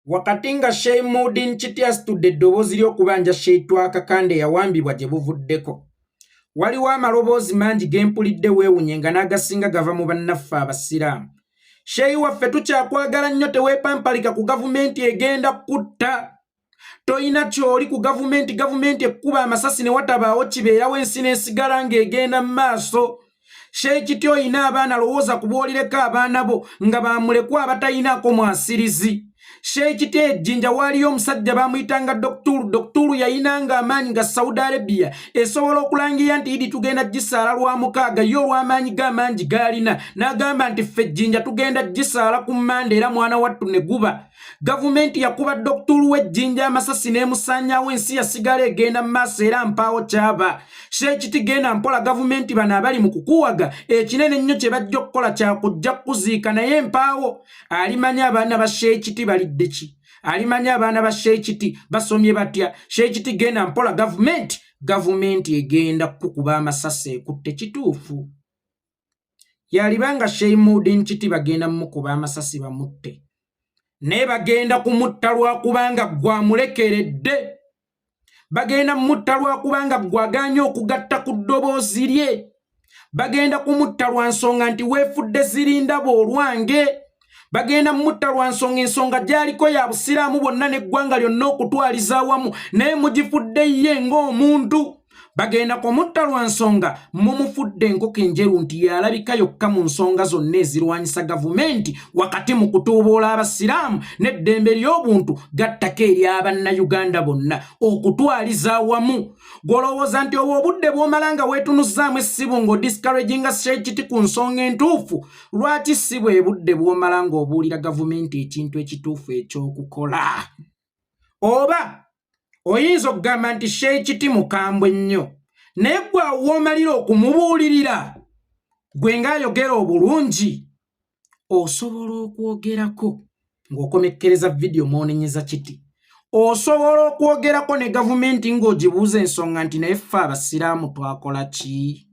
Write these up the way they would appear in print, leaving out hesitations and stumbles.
Wakati nga Sheikh Mudin Kiti asitudde eddoboozi ly'okubanja Sheikh Twakakande yawambibwa gye buvuddeko. Waliwo amaloboozi mangi gempulidde weewunye nga n'agasinga gava mu bannaffe Abasiraamu. Sheikh waffe tukyakwagala nnyo, teweepampalika ku gavumenti egenda kutta. Toyina kyoli ku gavumenti ekkuba amasasi ne watabaawo kibeerawo ensi n'esigala ng'egenda mu maaso. Sheikh Kiti oyina abaana, lowooza kuboolireko abaana bo nga bamulekwa abatayinaako mwasirizi. Sheikh Kiti ejjinja waliyo omusajja bamuyitanga Dokturu yayinanga amaanyi nga Saudi Arabia esobola okulangira nti idi tugenda gisaala lwa mukaaga yo olw'amaanyi g'amangi g'alina n'agamba nti ffe ejjinja tugenda gisaala ku Mmande era mwana wattu ne guba. Gavumenti yakuba Dokturu w'ejjinja amasasi n'emusaanyaawo, ensi yasigala egenda mu maaso era mpaawo kyaba. Sheikh Kiti genda mpola, gavumenti bano abali mu kukuwaga ekinene ennyo kye bajja okukola kyakujja kuziika, naye mpaawo alimanya abaana ba Sheikh Kiti balidde ki? Alimanya abaana ba Sheikh Kiti basomye batya? Sheikh Kiti genda mpola, gavumenti egenda kukuba amasasi ekutte. Kituufu yalibanga Sheikh Mudin Kiti bagenda mukuba amasasi bamutte, naye bagenda kumutta lwakubanga gwamulekeredde. Bagenda mutta lwakubanga gwaganye okugatta ku ddoboozi lye. Bagenda kumutta lwa nsonga nti weefudde zirindabo olwange. Bagenda mutta lwa ensonga gyaliko ya Busiraamu bonna n'eggwanga lyonna okutwaliza awamu, naye mugifudde ye ng'omuntu. Bagenda kumutta lwa nsonga mumufudde enkoko enjeru nti yalabika yokka mu nsonga zonna ezirwanyisa gavumenti wakati mu kutuuboola Abasiraamu n'eddembe ly'obuntu gattako eri Abannayuganda bonna okutwaliza awamu. Golowooza nti obwo obudde bw'omala nga weetunuzzaamu essibu ng'odiscouraginga Sheikh Kiti ku nsonga entuufu. Lwaki si bwe budde bw'omala ng'obuulira gavumenti ekintu ekituufu eky'okukola? Oba oyinza okugamba nti Sheikh Kiti mukambwe nnyo, naye gwe w'omalira okumubuulirira gwe ng'ayogera obulungi osobola okwogerako ng'okomekkereza vidiyo mw'onenyeza Kiti. Osobola okwogerako ne gavumenti ng'ogibuuza ensonga nti naye ffe Abasiraamu twakola ki?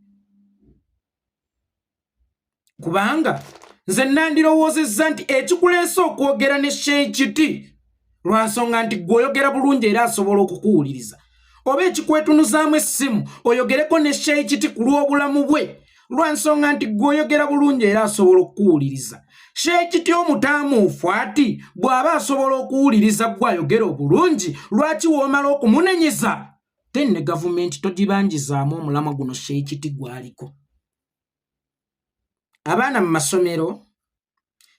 Kubanga nze nandirowoozezza nti ekikuleese okwogera ne Sheikh Kiti lwa nsonga nti gw'oyogera bulungi era asobola okukuwuliriza, oba ekikwetunuzaamu essimu oyogereko ne Sheikh Kiti ku lw'obulamu bwe lwa nsonga nti gw'oyogera bulungi era asobola okukuwuliriza. Sheikh Kiti omutaamuufu ati bw'aba asobola okuwuliriza gw'ayogera obulungi, lwaki w'omala okumunenyeza? Tenne gavumenti togibangizaamu omulamwa guno Sheikh Kiti gw'aliko. Abaana mu masomero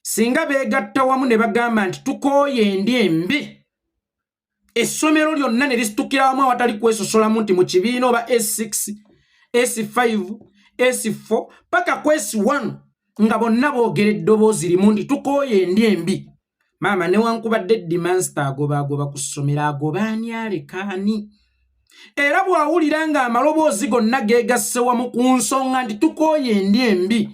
singa beegatta wamu ne bagamba nti tukooye endi embi, essomero lyonna ne lisitukira wamu awatali kwesosolamu nti mu kibiina oba S6, S5, S4 paka ku S1 nga bonna boogera eddoboozi limu nti tukooye endi embi, maama newankubadde Dimansta agoba ku ssomero agoba ani aleka ani? Era bw'awulira nga amaloboozi gonna geegasse wamu ku nsonga nti tukooye endi embi,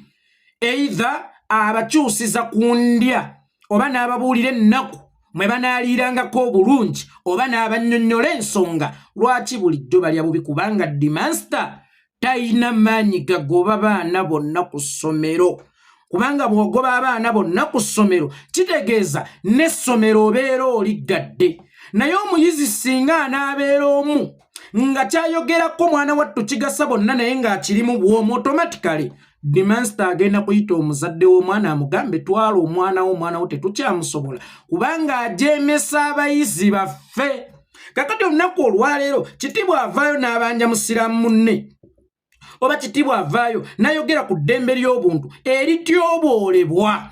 either abakyusiza ku ndya oba n'ababuulira ennaku mwe banaalirangako obulungi oba n'abannyonnyola ensonga, lwaki bulijjo balya bubi? Kubanga Dimansta tayina maanyi gagoba baana bonna ku ssomero. Kubanga bw'ogoba abaana bonna ku ssomero kitegeeza n'essomero obeera oliggadde. Naye omuyizi singa anaabeera omu nga kyayogerako mwana wattu kigasa bonna naye ng'akirimu bw'omu, automatically Dimansta agenda kuyita omuzadde w'omwana amugambe twala omwana wo tetukyamusobola kubanga ajeemesa abayizi baffe. Kakati olunaku olwaleero Kiti bw'avaayo n'abanja Musiraamu munne oba Kiti bw'avaayo n'ayogera ku ddembe ly'obuntu erityoboolebwa,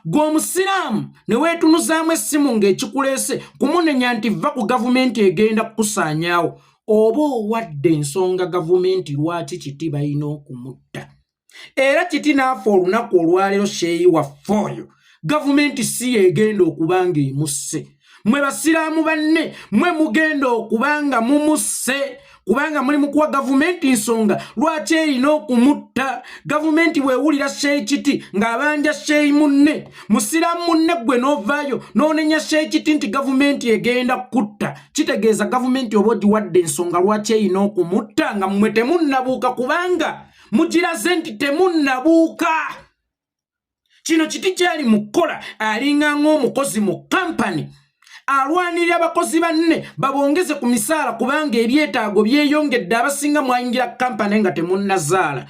gw'Omusiraamu ne weetunuzaamu essimu ng'ekikuleese kumunenya nti vva ku gavumenti egenda kukusaanyaawo, oba owadde ensonga gavumenti lwaki Kiti balina okumutta. Era Kiti n'afa olunaku olwaleero Sheikh waffe oyo, gavumenti si egenda okubanga emusse. Mwe Basiraamu banne mwe mugenda okubanga mumusse kubanga muli mu kuwa gavumenti nsonga lwaki erina okumutta. Gavumenti bw'ewulira Sheikh Kiti ng'abanja Sheikh munne, Musiraamu munne gwe n'ovaayo n'onenya Sheikh Kiti nti gavumenti egenda kutta, kitegeeza gavumenti oba ogiwadde ensonga lwaki erina okumutta nga mmwe temunnabuuka kubanga mugiraze nti temunnabuuka. Kino Kiti kyali mu kukola alinga ng'omukozi mu kampani alwanirira abakozi banne babongeze ku misaala kubanga ebyetaago byeyongedde. Abasinga mwayingira kampani nga temunnazaala,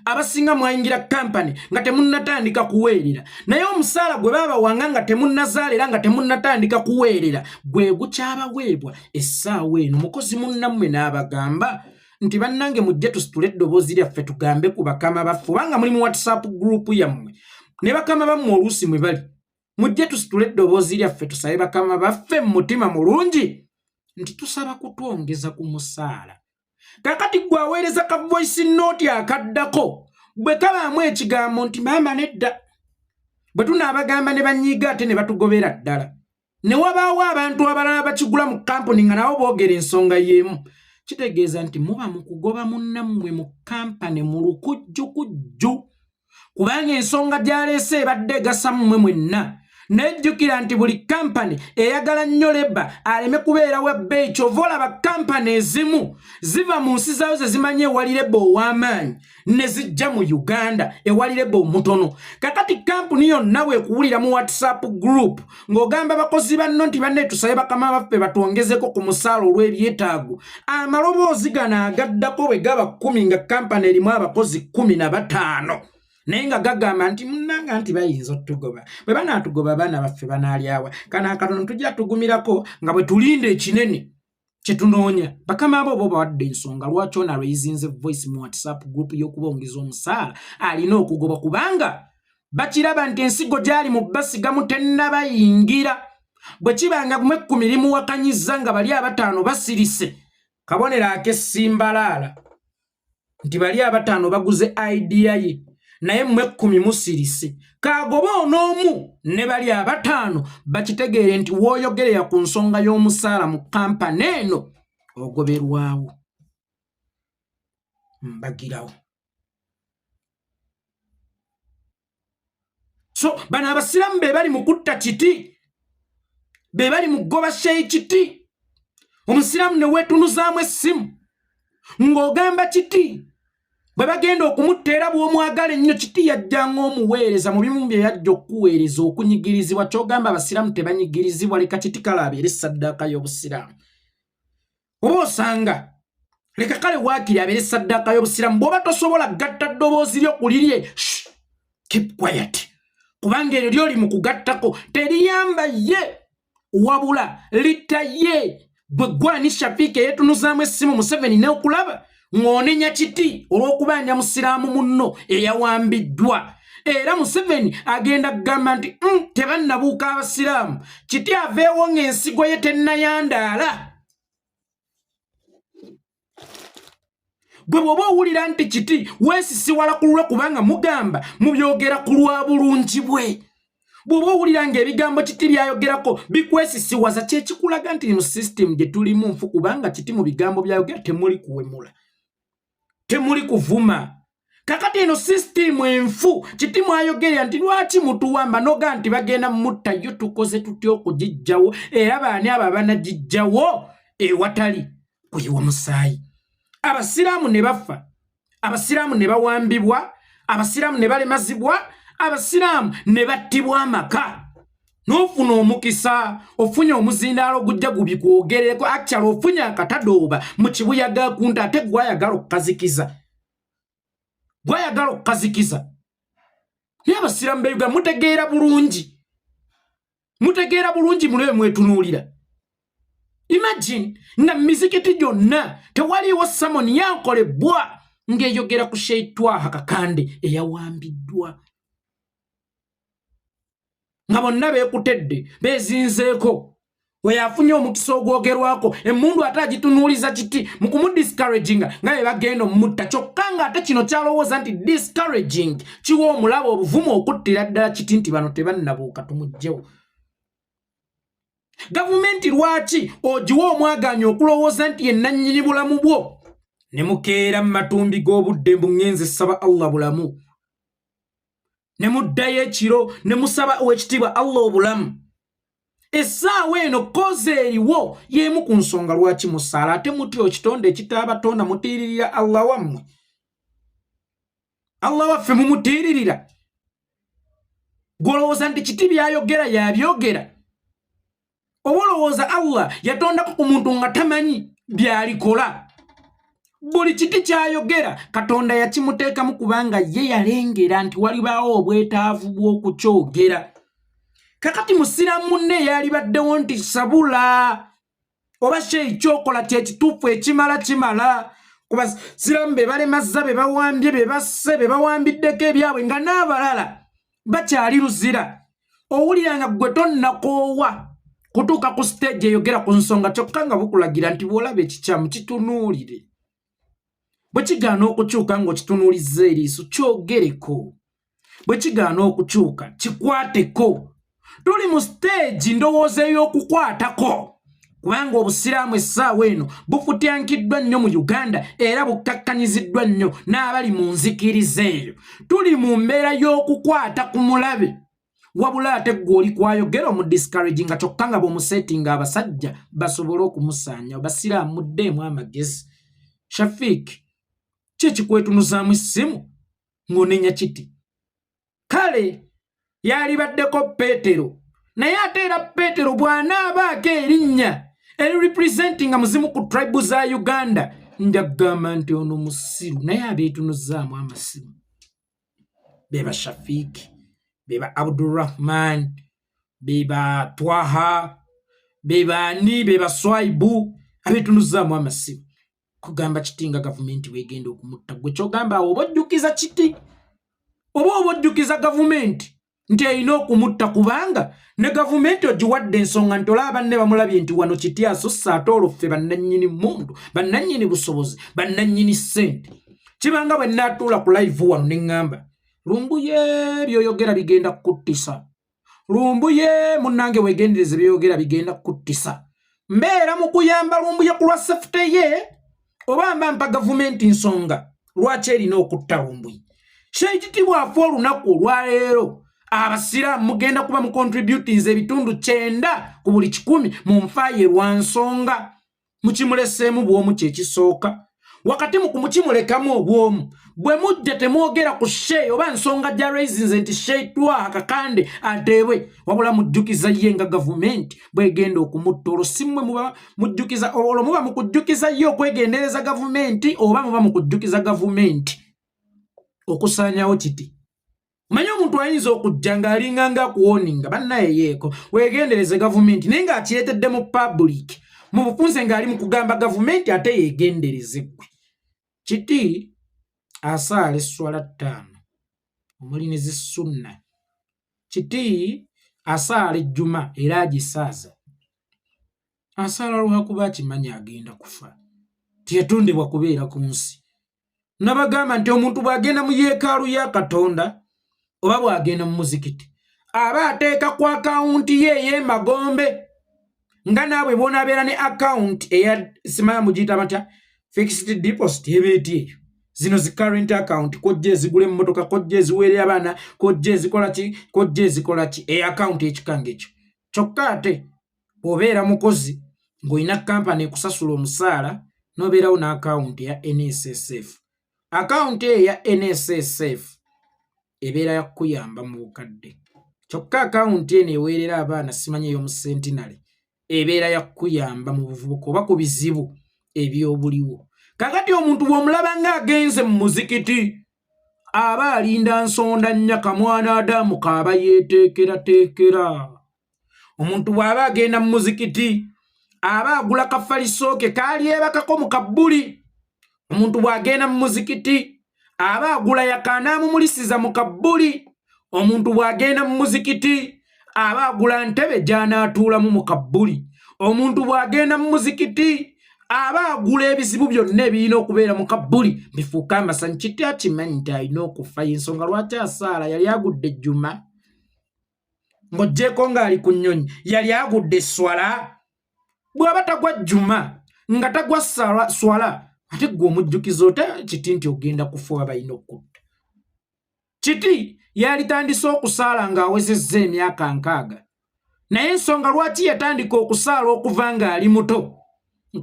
abasinga mwayingira kampani nga temunnatandika kuweerera, naye omusaala gwe baabawanga nga temunnazaala era nga temunnatandika kuweerera gwe gukyabaweebwa essaawa eno. Mukozi munnammwe n'abagamba nti bannange mujje tusitule eddoboozi lyaffe tugambe ku bakama baffe, obanga muli mu WhatsApp group yammwe ne bakama bammwe oluusi mwe bali, mujje tusitule eddoboozi lyaffe tusabe bakama baffe mu mutima mulungi nti tusaba kutwongeza ku musaala. Kakati gwe aweereza ka voice note akaddako bwe kabaamu ekigambo nti maama nedda, bwe tunaabagamba ne banyiiga ate ne batugobera ddala, ne wabaawo abantu abalala bakigula mu kampuni nga nabo boogera ensonga y'emu, kitegeeza nti muba mu kugoba munnammwe mu kampani mu lukujjukujju, kubanga ensonga gy'aleese ebadde egasa mmwe mwenna. Nejjukira nti buli kampani eyagala nnyo leba aleme kubeera wa bbeeyi. Kyova olaba kampani ezimu ziva mu nsi zaayo ze zimanyi ewali leba ow'amaanyi ne zijja mu Uganda ewali leba omutono. Kakati kampuni yonna bwekuwulira mu WhatsApp group ng'ogamba abakozi banno nti banne tusabe bakama baffe batwongezeko ku musaala olw'ebyetaago, amaloboozi gano agaddako bwe gaba 10 nga kampani erimu abakozi 15 naye nga gagamba nti munnanga nti bayinza otugoba, bwe banaatugoba abaana baffe banaalyawa, kana akatono tujja tugumirako nga bwe tulinda ekinene kye tunoonya. Bakama abo bo bawadde ensonga lwaki ono alweyizinze voice mu WhatsApp group y'okubongeza omusaala alina okugoba, kubanga bakiraba nti ensigo gyali mu basigamu tennabayingira. Bwe kibanga mu 10 limuwakanyizza nga bali 5 basirise, kabonero ak'essimbalaala nti bali 5 baguze idea ye naye mu 10 musirise, kagoba onoomu ne bali 5 bakitegeere nti wooyogerera ku nsonga y'omusaala mu kampani eno ogoberwawo. Mbagirawo. So bano abasiramu be bali mu kutta Kiti, be bali mu kugoba Sheikh Kiti. Omusiramu ne weetunuzaamu essimu ng'ogamba Kiti bwe bagenda okumutteera bw'omwagala ennyo. Kiti yajjanga omuweereza mu bimu bye yajja okuweereza okunyigirizibwa. Kyogamba abasiramu tebanyigirizibwa, leka Kiti kale abeere saddaaka y'obusiraamu. Oba osanga leka kale waakiri abeere saddaaka y'obusiraamu. Bw'oba tosobola gatta ddoboozi lyo kulirye, keep quiet, kubanga eryo lyoli mu kugattako teriyamba ye wabula litta ye. Bwe gwani Shafiik yeetunuzaamu essimu Museveni n'okulaba ng'onenya Kiti olw'okubanja musiraamu munno eyawambiddwa, era Museveni agenda kugamba nti tebannabuuka abasiraamu, Kiti aveewo ng'ensigo ye tennayandaala. Bwe bw'oba owulira nti Kiti weesisiwala ku lulwe kubanga mugamba mubyogera ku lwa bulungi bwe, bw'oba owulira ng'ebigambo Kiti byayogerako bikwesisiwaza, kyekikulaga nti mu system gye tulimu nfu, kubanga Kiti mu bigambo byayogera temuli kuwemula, temuli kuvuma. Kakati eno system enfu Kiti mwayogerera nti lwaki mutuwamba noga nti bagenda mutta yo tukoze tutya okugijjawo, era baani abo abanagijjawo ewatali kuyiwa musaayi. Abasiraamu ne bafa, abasiraamu ne bawambibwa, abasiraamu ne balemazibwa, abasiraamu ne battibwa amaka. N'ofuna omukisa, ofunye omuzindaalo gujja gubikwogereko, actually ofunye akatadooba mu kibuyaga kunta ate gwayagala okukazikiza. Gwayagala okukazikiza. Naye abasiraamu be Uganda mutegeera bulungi. Mutegeera bulungi mulebe mwetunuulira. Imagine nga mizikiti gyonna tewaliiwo samoni yankolebwa ng'eyogera ku Sheitwa Kakande eyawambiddwa. Nga bonna beekutedde beezinzeeko, we yafunye omukisa ogwogerwako, emmundu ate agitunuuliza Kiti mu kumudiscouraginga nga bwe bagenda omutta. Kyokka nga ate kino kyalowooza nti discouraging kiwa omulaba obuvumu okuttira ddala Kiti nti bano tebannabuuka tumuggyewo. Gavumenti lwaki ogiwa omwaganyi okulowooza nti ye nannyini bulamu bwo ne mukeera mu matumbi g'obudde mbuŋŋenze saba Allah bulamu, ne muddayo ekiro ne musaba ow'ekitiibwa Allah obulamu. Essaawa eno koze eriwo y'emu ku nsonga lwaki musaala ate mutya ekitonde ekitaabatonda mutiiririra Allah wammwe. Allah waffe mumutiiririra. Gwolowooza nti Kiti byayogera yabyogera. Oba olowooza Allah yatondako ku muntu nga tamanyi byalikola. Buli kiti kyayogera Katonda yakimuteekamu kubanga ye yalengera nti walibaawo obwetaavu bw'okukyogera. Kakati musiramu munne yalibaddewo nti sabula oba Sheikh kyokola kyekituufu ekimala kimala. Kuba Basiramu be balemazza be bawambye be basse be bawambiddeko ebyabwe nga n'abalala bakyali luzira. Owuliranga gwe tonnakoowa kutuuka ku stage eyogera ku nsonga kyokka nga bukulagira nti bw'olaba ekikyamu kitunuulire. Bwe kigaana okukyuka ng'okitunuulizza eriiso kyogereko. Bwe kigaana okukyuka kikwateko. Tuli mu stage ndowooza ey'okukwatako. Kubanga obusiraamu essaawa eno bufutyankiddwa nnyo mu Uganda era bukkakkanyiziddwa nnyo n'abali mu nzikiriza eyo. Tuli mu mbeera y'okukwata ku mulabe. Wabula ate gw'oli kwayogera mu discourage nga kyokka nga bw'omuseetinga abasajja basobole okumusaanya. Basiraamu muddeemu amagezi. Sheikh, kiki kwetunuzaamu essimu ng'onenya kiti? Kale yalibaddeko Peetero, naye ate era Peetero bw'anaabaako erinnya erirepresentinga muzimu ku tribe za Uganda, njagamba nti ono musiru, naye abeetunuzaamu amasimu. Beba Sheikh, beba Abdurrahman, beba Twaha, beba ani, beba Swaibu, abeetunuzaamu amasimu. Kugamba kiti nga gavumenti weegenda okumutta. Gwe kyogamba awo oba ojjukiza kiti? Oba ojjukiza gavumenti nti erina okumutta kubanga ne gavumenti ogiwadde ensonga nti olaba banne bamulabye nti wano kiti asussa ate olwo ffe bannannyini mmundu, bannannyini busobozi, bannannyini ssente. Kibanga bwe nnaatuula ku live wano ne ŋŋamba lumbuye by'oyogera bigenda kukuttisa. Lumbuye munnange weegendereze by'oyogera bigenda kukuttisa. Mbeera mu kuyamba lumbuye ku lwa safety ye oba mpa gavumenti nsonga lwaki erina okutta lumbuye. Sheikh bw'afa olunaku olwaleero abasiraamu mugenda kuba mu contributings ebitundu 9 ku buli 100 mu nfaaye lwa nsonga. Mukimuleseemu bw'omu kyekisooka. Wakati mu kumukimulekamu obw'omu bwe mujja temwogera ku Sheikh oba nsonga gya raisins nti Sheikh twa akakande ateebwe, wabula mujjukiza ye nga gavumenti bwegenda okumutta. Olwo si mmwe muba mujjukiza, olwo muba mu kujjukiza ye okwegendereza gavumenti oba muba mu kujjukiza gavumenti okusaanyawo kiti. Manyi omuntu ayinza okujja ng'alinga ng'akuwoninga bannaye yeeko weegendereze gavumenti naye ng'akireetedde mu public mu bufunze ng'ali mu kugamba gavumenti ate yeegendereze gwe. Kiti asaala esswala 5 omuli ne zissunna. Kiti asaala ejjuma era agisaaza. Asaala lwakuba akimanyi agenda kufa. Tiyatondebwa kubeera ku nsi. Nabagamba nti omuntu bw'agenda mu yeekaalu ya Katonda oba bw'agenda mu muzikiti aba ateeka ku akawunti ye ey'emagombe nga naawe bw'onaabeera ne akawunti eya simanya mugiyita batya fixed deposit ebeeti eyo. Zino zi current account kojja ezigula emmotoka, kojja eziweerera abaana, kojja ezikola ki, kojja ezikola ki, akawunti ekikanga ekyo. Kyokka ate bw'obeera mukozi ng'olina kampani ekusasula omusaala n'obeerawo n'akawunti eya NSSF. Akawunti eya NSSF ebeera yakuyamba mu bukadde. Kyokka akawunti eno eweerera abaana simanyi ey'omusentinale ebeera yakuyamba mu buvubuka oba ku bizibu eby'obuliwo. Kakati omuntu bw'omulaba ng'agenze mu muzikiti aba alinda nsonda nnyaka mwana Adamu kaaba yeeteekerateekera. Omuntu bw'aba agenda mu muzikiti aba agula kafalisooke kaalyebakako mu kabbuli. Omuntu bw'agenda mu muzikiti aba agula yakaanaamumulisiza mu kabbuli. Omuntu bw'agenda mu muzikiti aba agula ntebe gy'anaatuulamu mu kabbuli. Omuntu bw'agenda mu muzikiti aba agula ebizibu byonna ebirina okubeera mu kabbuli bifuuka amasanyu. Kiti akimanyi nti alina okufa y'ensonga lwaki asaala. Yali agudde ejjuma ng'oggyeko ng'ali ku nnyonyi, yali agudde esswala. Bw'aba tagwa jjuma nga tagwa swala ate gwe omujjukiza ota kiti nti ogenda kufa aba alina okutta. Kiti yalitandise okusaala ng'awezezza emyaka 6 naye ensonga lwaki yatandika okusaala okuva ng'ali muto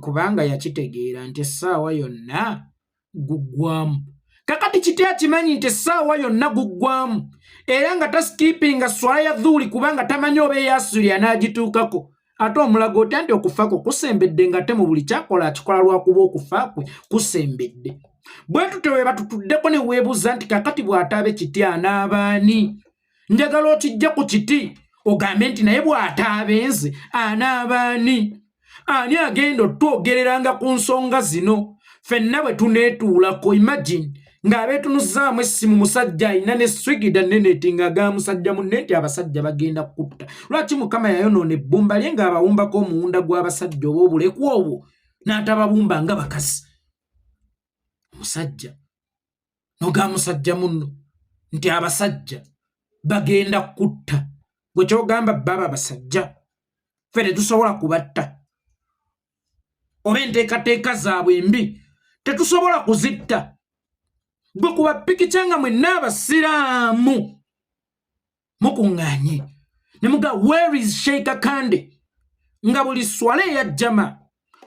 kubanga yakitegeera nti essaawa yonna guggwamu. Kakati Kiti akimanyi nti essaawa yonna guggwamu era nga tasikipinga swala ya dhuuli kubanga tamanyi oba eyasuli anaagituukako. ate omulago otandi okufa kusembedde ngate mu buli kyakola akikola lwakuba okufa kwe kusembedde. Bwe tutyo bwe batutuddeko ne weebuuza nti kakati bw'ataabe Kiti anaabaani? Njagala okijja ku Kiti ogambe nti naye bw'ataabe nze anaabaani? Ani agenda otwogereranga ku nsonga zino ffenna bwe tuneetuulako? Imagine ng'abeetunuzzaamu essimu musajja alina ne swigida neneti ng'agamba musajja munne nti abasajja bagenda kutta. Lwaki Mukama yayonoona ebbumba lye ng'abawumbako omuwunda gw'abasajja oba obulekwa obwo n'atababumba nga bakazi? Musajja noga musajja munno nti abasajja bagenda kutta, gwe kyogamba baba basajja ffe tetusobola kubatta, oba enteekateeka zaabwe embi tetusobola kuzitta. Gwe kuba pikicanga mwenna Abasiraamu mukuŋŋaanye ne muga where is Sheikh Kande, nga buli swala eyajjama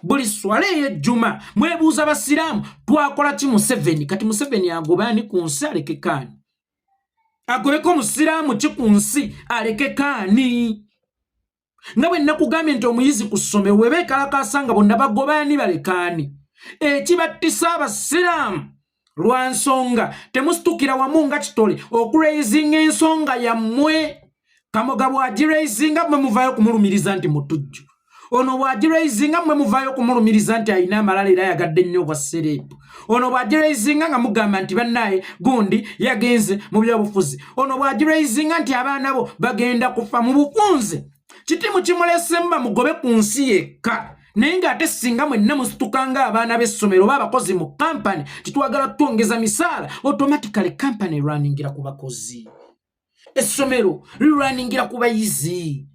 buli swala ey'ejjuma mwebuuza Basiraamu twakola ki Museveni? Kati Museveni agobaani ku nsi aleke kaani? Agobeko Musiraamu ki ku nsi aleke kaani? Nga bwe nakugambye nti omuyizi ku ssomero bwe beekalakaasa nga bonna bagobaani balekaani. Ekibattisa Abasiraamu lwa nsonga temusitukira wamu nga kitole okureizinga ensonga yammwe. Kamoga bw'agireizinga mmwe muvaayo kumulumiriza nti mutujju. Ono bw'agireizinga mmwe muvaayo kumulumiriza nti alina amalala era yagadde nnyo obwa serebu. Ono bw'agireizinga nga mugamba nti bannaye gundi yagenze mu byobufuzi. Ono bw'agireizinga nti abaana bo bagenda kufa mu bufunze. Kiti mukimulese mba mugobe ku nsi yekka. Naye ng'ate singa mwenna musitukanga abaana b'essomero oba abakozi mu kampani titwagala twongeza misaala, automatically kampani runningira ku bakozi. Essomero lirunningira ku bayizi.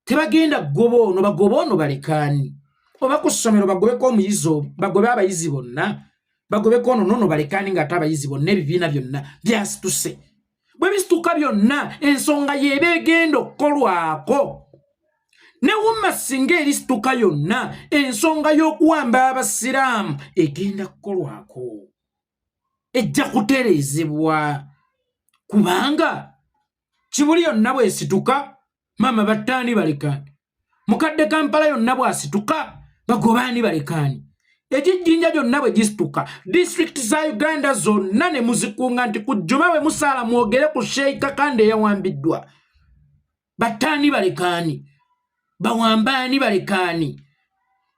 Tebagenda bagoba ono balekaani. Oba ku ssomero bagobeko omuyizi, bagobe abayizi bonna. Bagobeko ono nono balekaani ng'ate abayizi bonna ebibiina byonna byasituse. Bwe bisituka byonna ensonga y'eba egenda okukolwako. Ne wumma singa erisituka yonna ensonga y'okuwamba Abasiraamu egenda kukolwako. Ejja kutereezebwa kubanga Kibuli yonna bw'esituka mama battaani balekaani. Mukadde Kampala yonna bw'asituka bagobaani balekaani. Ekijjinja gyonna bwe gisituka disitulikiti za Uganda zonna ne muzikunga nti ku Jjuma bwe musaala mwogere ku Sheikh Kande eyawambiddwa. Battaani balekaani. Bawambaani balekaani.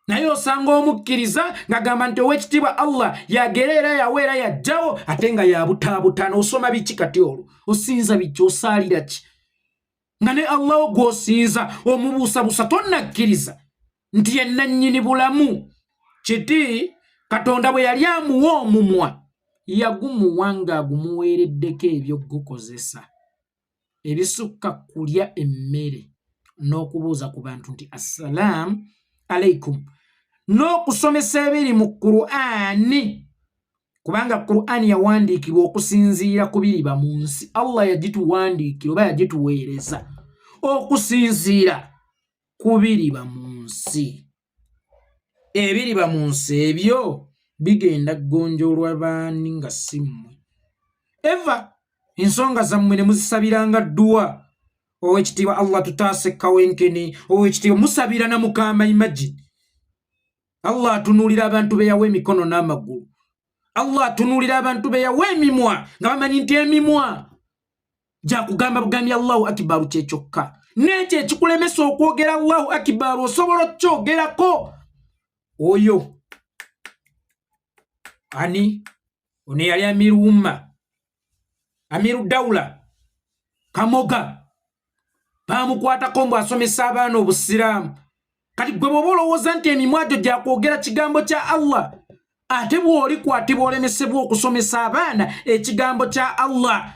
Naye osanga omukkiriza ng'agamba nti Oweekitiibwa Allah yagera era yaweera yajjawo ate nga yabutaabutaana. Osoma biki kati olwo? Osinza biki? Osaalira ki? Nga ne Allah gw'osinza omubuusabuusa tonnakkiriza nti ye nannyini bulamu. Kiti Katonda bwe yali amuwa omumwa yagumuwa ng'agumuweereddeko ebyokugukozesa ebisukka kulya emmere n'okubuuza ku bantu nti assalaamu alaikum, n'okusomesa ebiri mu Qur'ani, kubanga Qur'ani yawandiikibwa okusinziira ku biriba mu nsi. Allah yagituwandiikira oba yagituweereza okusinziira ku biriba mu nsi. Ebiriba mu nsi ebyo bigenda gonjoolwa baani nga si mmwe? Eva ensonga zammwe ne muzisabiranga dduwa. Oweekitiibwa Allah tutaase kawenkene. Oweekitiibwa musabira na Mukama. Imagine Allah atunuulira abantu be yawa emikono n'amagulu. Allah atunuulira abantu be yawa emimwa nga bamanyi nti emimwa gya kugamba bugambi Allahu akibaru kye kyokka. N'ekyo ekikulemesa okwogera Allahu akibaru osobola okukyogerako. Oyo ani? Ono yali amiru umma, amiru dawula Kamoga. Bamukwatako mbu asomesa abaana Obusiraamu. Kati gwe bw'oba olowooza nti emimwa gyo gya kwogera kigambo kya Allah, ate bw'olikwatibwa olemesebwa okusomesa abaana ekigambo kya Allah,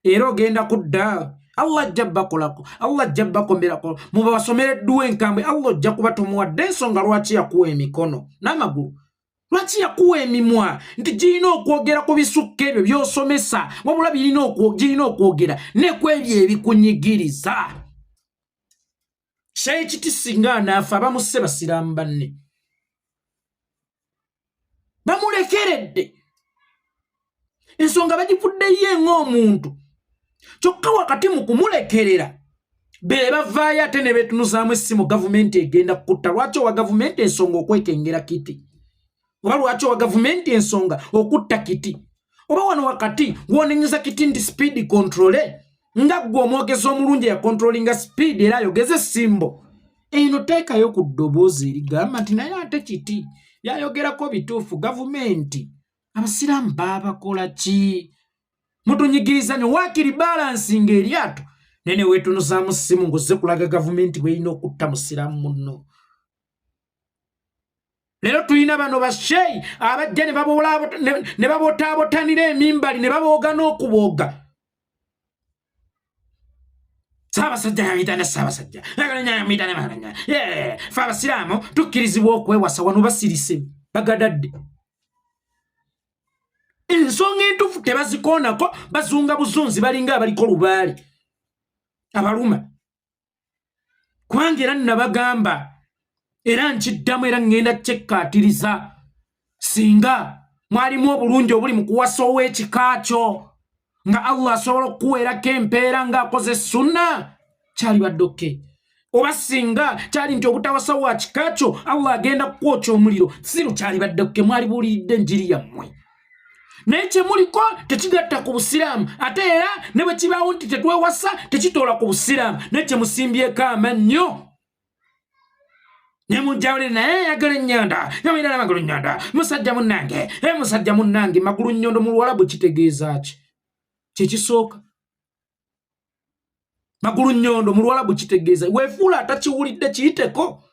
era ogenda kudda. Allah ajja bakolako, Allah ajja bakomberako. Muba basomereddwa enkambwe, Allah ojja kuba tomuwadde ensonga lwaki yakuwa emikono n'amagulu. Lwaki yakuwa emimwa? Nti girina okwogera ku bisukka ebyo by'osomesa, wabula girina okwogera ne ku ebyo ebikunyigiriza. Sheikh Kiti singa anaafa abamusse Basiraamu banne bamulekeredde ensonga bagivuddeyo ng'omuntu. Kyokka wakati mu kumulekerera be bavaayo ate ne beetunuzaamu essimu gavumenti egenda kutta. Lwaki owa gavumenti ensonga okwekengera Kiti? Oba lwaki owa gavumenti ensonga okutta Kiti? Oba wano wakati wonenyiza Kiti ndi speed controle nga gwe omwogezi omulungi ya controllinga speed era ayogeze essimbo. Eno teekayo ku ddoboozi erigamba nti naye ate Kiti yayogerako bituufu. Gavumenti abasiraamu baabakola ki? Mutunyigiriza nyo waakiri balancing eryato nene weetunuzaamu ssimu ng'ozze kulaga gavumenti bw'erina okutta musiraamu munno. Lero tulina bano ba Sheikh abajja ne babotaabotanira emimbali ne babooga n'okubooga. Saabasajja yamitana saabasajja yamitana maranya fe abasiraamu tukkirizibwa okwewasa wano basirise bagadadde. Ensonga entuufu tebazikoonako, bazunga buzunzi balinga abaliko lubaali abaluma. Kubanga era nabagamba era nkiddamu era ngenda kyekkaatiriza, singa mwalimu obulungi obuli mu kuwasa ow'ekika kyo nga Allah asobola okukuweerako empeera ng'akoze sunna, kyali baddoke. Oba singa kyali nti obutawasa wa kika kyo Allah agenda kukwokya omuliro, siru kyali baddoke, mwali buulidde enjiri yammwe. Naye kye muliko tekigatta ku busiraamu, ate era ne bwe kibaawo nti tetwewasa tekitoola ku busiraamu, naye kye musimbyeko amannyo. Ne mujjawulire naye yagala ennyanda yamira n'amagulu nnyanda musajja munnange musajja munnange. Magulu nnyondo mu Luwarabu kitegeeza ki? Kyekisooka. Magulu nnyondo mu Luwarabu kitegeeza weefuula atakiwulidde kiyiteko.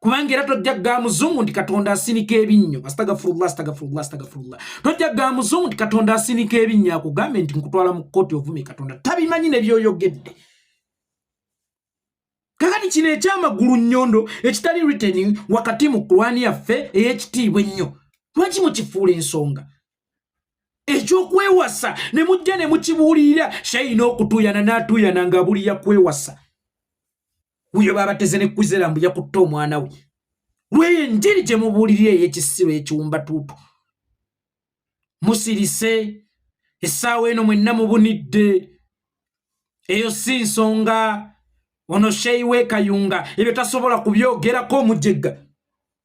Kubanga era tojja ga muzungu nti Katonda asinika ebinnyo. Astagfirullah. Tojja ga muzungu nti Katonda asinika ebinnyo akugambe nti nkutwala mu kkooti ovume Katonda. Tabimanyi ne byoyogedde. Kakati kino ekyamagulu nnyondo ekitali written wakati mu Qur'ani yaffe ey'ekitiibwa ennyo, lwaki mukifuula ensonga? Ekyokwewasa ne mujja ne mukibuulirira Sheikh n'okutuyana n'atuyana ng'abuulira kwewasa. Uyo babateze ne Kwizerambu yakutta omwana we. Lw'eyo enjiri gye mubuulirira ey'ekisibo ekiwumbatuutu. Musirise essaawa eno mwenna mubunidde. Eyo si nsonga. Ono Sheikh we Kayunga ebyo tasobola kubyogerako omujjegga.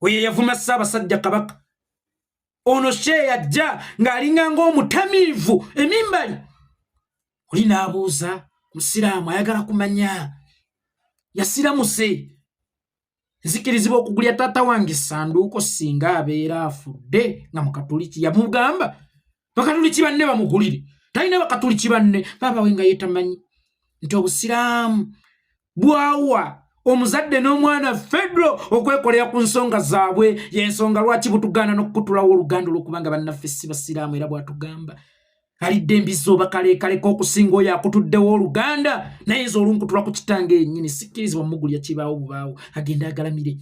Oyo yavuma Ssaabasajja Kabaka. Ono Sheikh ajja ng'alinga ng'omutamiivu emimbali. Oli n'abuuza musiraamu ayagala kumanya yasiramuse. Nzikirizibwa okugulya taata wange essanduuko singa abeera afudde nga Mukatuliki. Yamugamba Bakatuliki banne bamugulire. Talina Bakatuliki banne baaba we nga yeetamanyi nti obusiraamu bwawa omuzadde n'omwana fedro okwekolera ku nsonga zaabwe. Y'ensonga lwaki butugaana n'okutulawo oluganda olw'okubanga bannaffe si basiraamu era bwatugamba. Alidde embizi oba kaleekaleko okusinga oyo akutuddewo oluganda, naye nze olunkutula ku kitange yennyini sikkirizibwa mugulya kibaawo bubaawo agenda agalamire.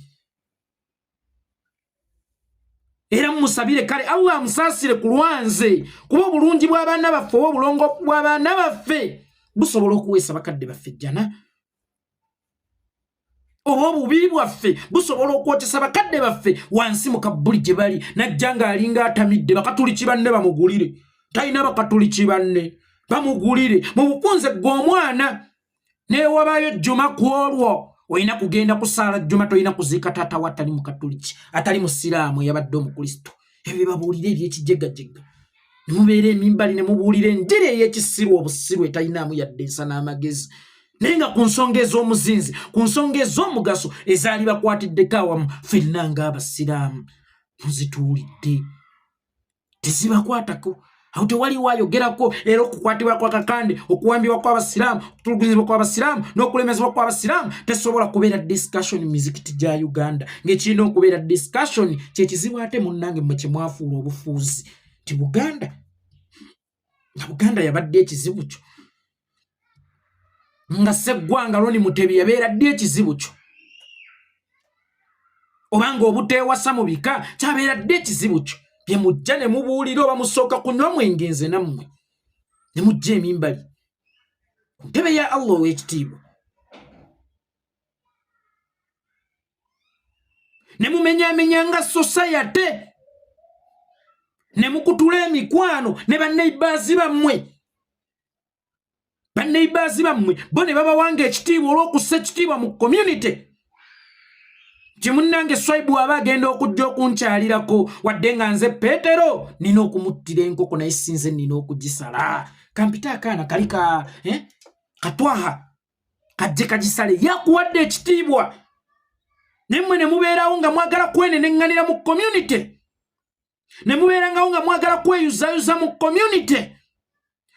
Era mumusabire kale Allah amusaasire ku lwanze, kuba obulungi bw'abaana baffe oba obulongo bw'abaana baffe busobola okuweesa bakadde baffe jjana. Oba obubi bwaffe busobola okwokyesa bakadde baffe wansi mu kabbuli gye bali, najja ng'alinga atamidde. Bakatuliki banne bamugulire. Talina Bakatuliki banne bamugulire. Mu bupunze gw'omwana neewabaayo jjuma ku olwo olina kugenda kusaala jjuma, tolina kuziika taata wa atali Mukatuliki atali musiraamu eyabadde Omukristo. Ebyo babuulire eby'ekijjeggajjegga. Ne mubeera emimbali ne mubuulira enjiri ey'ekisiru obusiru etalinaamu yadde ensa n'amagezi. Naye nga ku nsonga ez'omuzinzi, ku nsonga ez'omugaso ezaali bakwatiddeko awamu, ffenna ng'abasiraamu muzituulidde tezibakwatako. Awo tewaliwo ayogerako era okukwatibwa kw'akakande, okuwambibwa kw'abasiraamu, okutulugunyizibwa kw'abasiraamu n'okulemezebwa kw'abasiraamu tesobola kubeera discussion mu mizikiti gya Uganda. Ng'ekirina okubeera discussion kye kizibu ate munnange mmwe kye mwafuula obufuuzi ti Buganda. Nga Buganda yabadde ekizibu kyo. Nga Sseggwanga Loni Mutebi yabeera ddi ekizibu kyo. Obanga obuteewasa mu bika kyabeera ddi ekizibu kyo. Bye mujja ne mubuulira oba musooka kunywa mwenge nze nammwe ne mujja emimbali ku ntebe ya Allah ow'ekitiibwa ne mumenyaamenya nga society ne mukutula emikwano ne banneibbaazi bammwe banneighbours bammwe bo ne babawanga ekitiibwa olw'okussa ekitiibwa mu community. Kimunnange Swaibu aba agenda okujja okunkyalirako wadde nga nze Peetero nina okumuttira enkoko naye sinze nina okugisala. Kampita akaana kali katwaha kajje kagisale yakuwadde ekitiibwa. Nemmwe ne mubeerawo nga mwagala kwenenenganira mu community. Ne mubeerangawo nga mwagala kweyuzayuza mu community.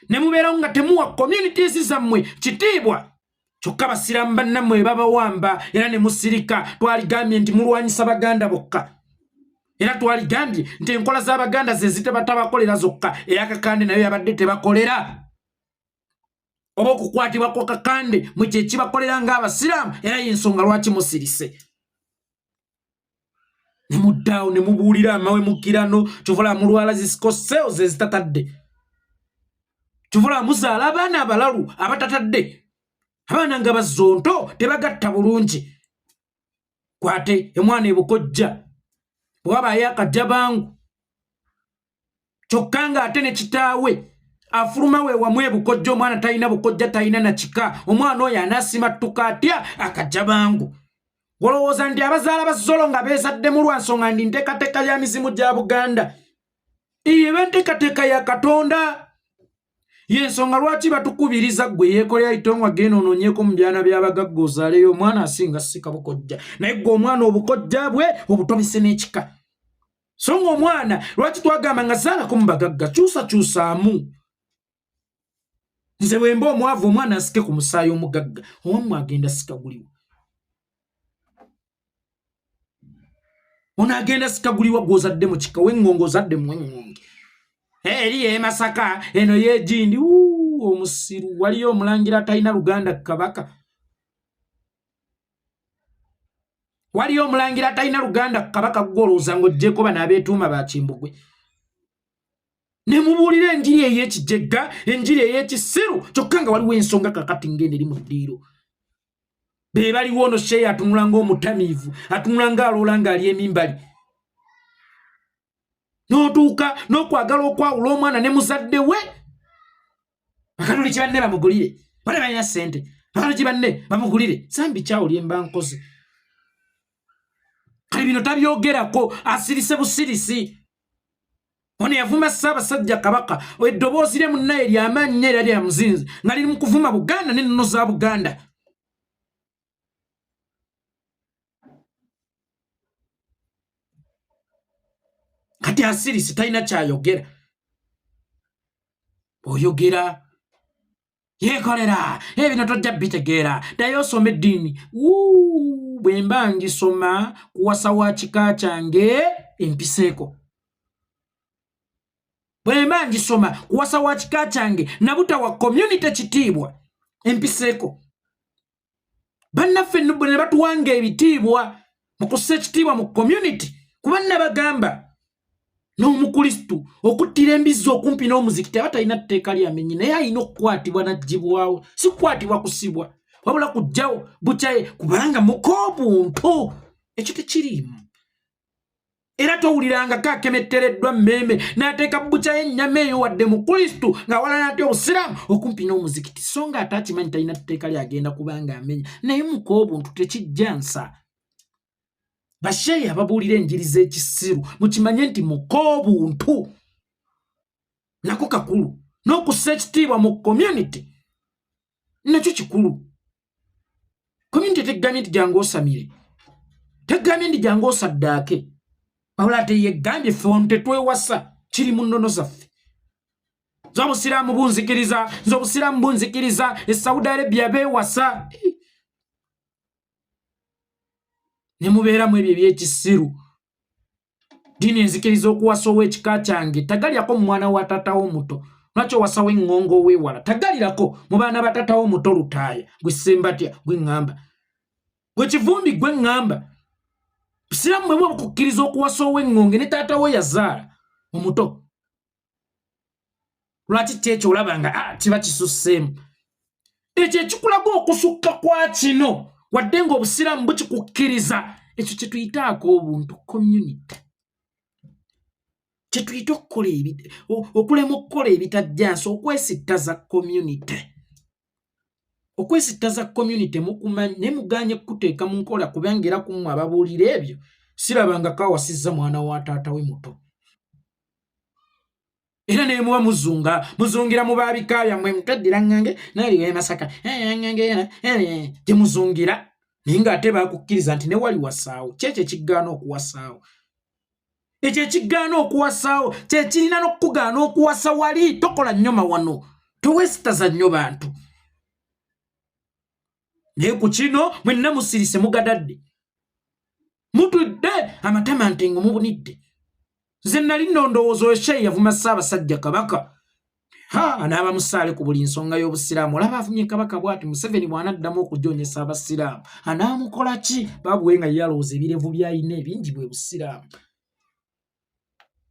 Ne mubeerawo nga temuwa communities zammwe kitiibwa. Kyokka Basiramu bannammwe babawamba era ne musirika twaligambye nti mulwanyisa Baganda bokka. Era twaligambye nti enkola z'Abaganda ze zitebatabakolera zokka ey'akakande nayo yabadde tebakolera. Oba okukwatibwa kwa kakande mwe kye kibakolera ng'Abasiramu era y'ensonga lwaki musirise. Ne muddaawo ne mubuulira amawe mukirano kyovula mulwala zisikoseo ze zitatadde. Kyovula muzaala abaana abalalu abatatadde. Abaana nga bazonto tebagatta bulungi. Kwate emwana ebukojja bw'abaayo akajjabangu kyokka nga ate ne kitaawe afuluma we wamu ebukojja omwana talina bukojja talina na kika omwana oyo anaasimattuka atya akajjabangu. Olowooza nti abazaala bazolo nga beezadde mu lwansonga ndi nteekateeka ya mizimu gya Buganda. Eba nteekateeka ya Katonda. Yensonga lwaki batukubiriza gwe yeekolera itongwa geno onoonyeeko mu byana by'abagagga ozaaleyo omwana asinga sika bukojja. Naye gwe omwana obukojja bwe obutobese n'ekika. So ng'omwana lwaki twagamba nga zaalako mu bagagga kyusaamu. Nze bwemba omwavu omwana asike ku musaayi omugagga owammwe agenda sika guliwa. Ono agenda sika guliwa gw'ozadde mu kika w'engongo ozadde mu w'engonge. Eri Masaka eno yejindi omusiru waliyo omulangira talina Luganda Kabaka. Waliyo omulangira talina Luganda Kabaka gwolooza ng'oggyeko bano abeetuuma ba Kimbugwe. Ne mubuulira enjiri ey'ekijegga enjiri ey'ekisiru kyokka nga waliwo ensonga kakati ng'eno eri mu ddiiro. Be baliwo ono Sheikh atunula ng'omutamiivu atunula ng'aloola ng'ali emimbali. N'otuuka n'okwagala okwawula omwana ne muzadde we. Akaluli kibanne bamugulire. Bale balina ssente. Akaluli kibanne bamugulire. Sambi kyawulye mba nkoze. Kali bino tabyogerako asirise busirisi. Ono yavuma Ssaabasajja Kabaka eddoboozi lye munnaye ly'amaanyi nnyo era lya muzinzi nga liri mu kuvuma Buganda n'ennono za Buganda. Kati asirisi talina kyayogera. Oyogera yeekolera ebino tojja bitegeera ddayo osoma eddiini. Bwe mba ngisoma kuwasa wa kika kyange empiseeko. Bwe mba ngisoma kuwasa wa kika kyange nabutawa community kitiibwa empiseeko. Bannaffe nubwo ne batuwanga ebitiibwa mu kussa ekitiibwa mu community kuba nabagamba n'omukristu okuttira embizzi okumpi n'omuzikiti aba talina tteeka lyamenyi naye alina okukwatibwa n'aggyibwawo si kukwatibwa kusibwa wabula kujjawo bukyaye kubanga mukobuntu ekyo tekiriimu. Era towulirangako akemettereddwa mmeme n'ateeka bukyaye ennyama eyo wadde mukristu ng'awalana ate obusiraamu okumpi n'omuzikiti so nga ate akimanyi talina tteeka lyagenda kubanga amenya naye mukobuntu tekijja nsa. Basheya ababuulira enjiri z'ekisiru mukimanye nti mukobuntu nako kakulu n'okussa ekitiibwa mu community nakyo kikulu. Community tegambye nti jangu osamire, tegambye nti jangu osaddaake, wabula ate yegambye ffe wano tetwewasa kiri mu nnono zaffe. Nze obusiraamu bunzikiriza, nze obusiraamu bunzikiriza, Saudi Arabia beewasa. Ne mubeeramu ebyo eby'ekisiru. Ddiini enzikiriza okuwasa ow'ekika kyange tagalyako mu mwana wa taatawo omuto. Lwaki owasawo eŋŋongo weewala tagalirako mu baana ba taatawo omuto lutaaya gwe Ssembatya gwe ŋŋamba. Gwe Kivumbi gwe ŋŋamba. Busiraamu bwe bukukkiriza okuwasa ow'eŋŋonge ne taatawo yazaala omuto. Lwaki kyekyo olaba nga kiba kisusseemu. Ekyo ekikulaga okusukka kwa kino wadde ng'obusiraamu bukikukkiriza ekyo kye tuyitaako obuntu community. Kye tuyita okulema okukola ebitajjansa okwesittaza community. okwesittaza community mukumanya ne muganye kuteeka mu nkola kubanga era kumwe ababuulira ebyo sirabanga kawasizza mwana wa taata we muto era ne muba muzungira mu baabika byammwe mutaddira ngange naliwe Masaka gye muzungira naye ng'ate baakukkiriza nti ne wali wasaawo kyekyo ekigaana okuwasaawo ekyo ekigaana okuwasaawo kyekirina n'okugaana okuwasa wali tokola nnyoma wano towesitaza nnyo bantu naye ku kino mwenna musirise mugadadde mutudde amatama ntengo mubunidde nze nali nno ndowooza Sheikh yavuma Ssaabasajja Kabaka anaaba musaale ku buli nsonga y'Obusiraamu olaba avumye Kabaka bw'ati Museveni bw'anaddamu okujoonyesa Abasiraamu anaamukola ki babuwe nga yalowooza ebirevu by'ayina ebingi bwe Busiraamu.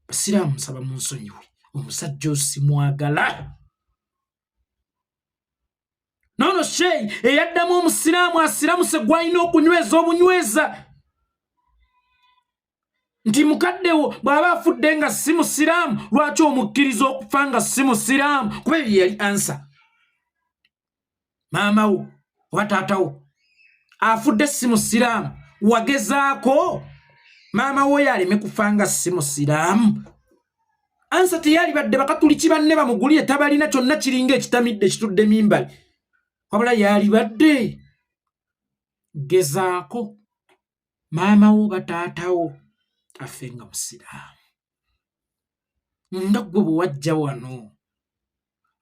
Basiramu nsaba munsonyiwe omusajja osimwagala nono Sheikh eyaddamu Omusiraamu asiramuse gw'alina okunyweza obunyweza nti mukaddewo bw'aba afudde nga si Musiraamu lwaki omukkiriza okufa nga si Musiraamu kuba ebyo yali ansa maama wo oba taata wo afudde si Musiraamu wagezaako maama wo yaleme kufa nga si Musiraamu ansa teyali badde bakatuliki banne bamugulire tabalina kyonna kiringa ekitamidde kitudde mimbali wabula yali badde gezaako maama wo bataata wo afe nga Musiraamu nga gwe bwe wajja wano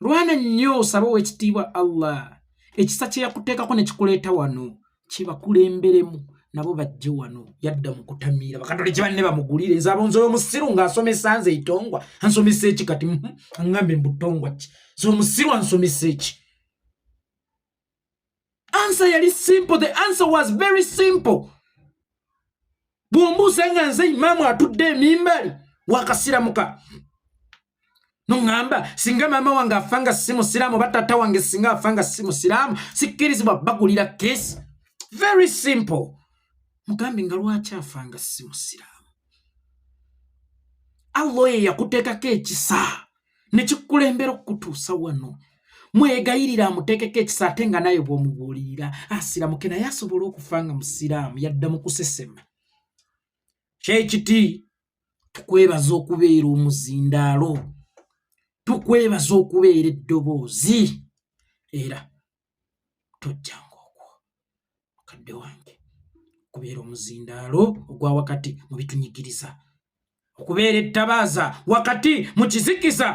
lwana nnyo osaba ow'ekitiibwa Allah ekisa kye yakuteekako ne kikuleeta wano kibakulemberemu nabo bajje wano yadda mu kutamiira bakatoliki banne bamugulire nze abonze omusiru ng'asomesa nze itongwa ansomesa eki kati aŋŋambe mbutongwa ki nze omusiru ansomesa eki answer yali simple the answer was very simple bw'ombuuza nga nze imaamu atudde emimbali wakasiramuka noŋŋamba singa maama wange afa nga si Musiraamu oba taata wange singa afa nga si Musiraamu sikkirizibwa bagulira keesi very simple mugambe nga lwaki afa nga si Musiraamu Allah ye yakuteekako ekisa ne kikulembera okutuusa wano mwegayirira amuteekeko ekisa ate nga naye bw'omubuulirira asiramuke naye asobola okufa nga Musiraamu yadda mu kusesema. Sheikh Kiti tukwebaza okubeera omuzindaalo tukwebaza okubeera eddoboozi era tojjanga okwo mukadde wange okubeera omuzindaalo ogwa wakati mu bitunyigiriza okubeera ettabaaza wakati mu kizikiza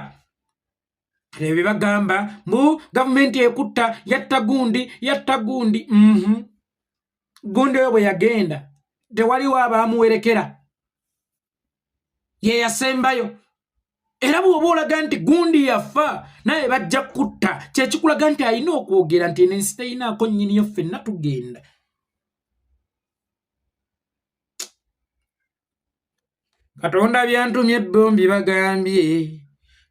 kale bye bagamba mbu gavumenti ekutta yatta gundi gundi oyo bwe yagenda tewaliwo abaamuwerekera ye yasembayo era bw'oba olaga nti gundi yafa naye bajja kutta kyekikulaga nti alina okwogera nti ensi teyinaako nnyiniyo ffenna tugenda. Katonda byantumye bombi bagambye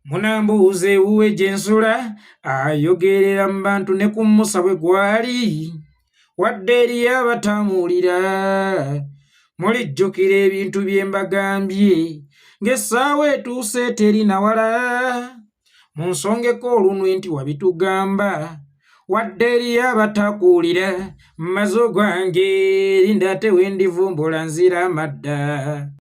munambuuze ewuwe gye nsula ayogerera mu bantu ne ku Musa bwe gwali wadde eriyo abatamuwulira mulijjukira ebintu bye mbagambye ng'essaawa etuuse terina wala munsongeko olunwe nti wabitugamba wadde eriyo abatakuwulira mazo gwange linda ate wendivumbula nzira amadda.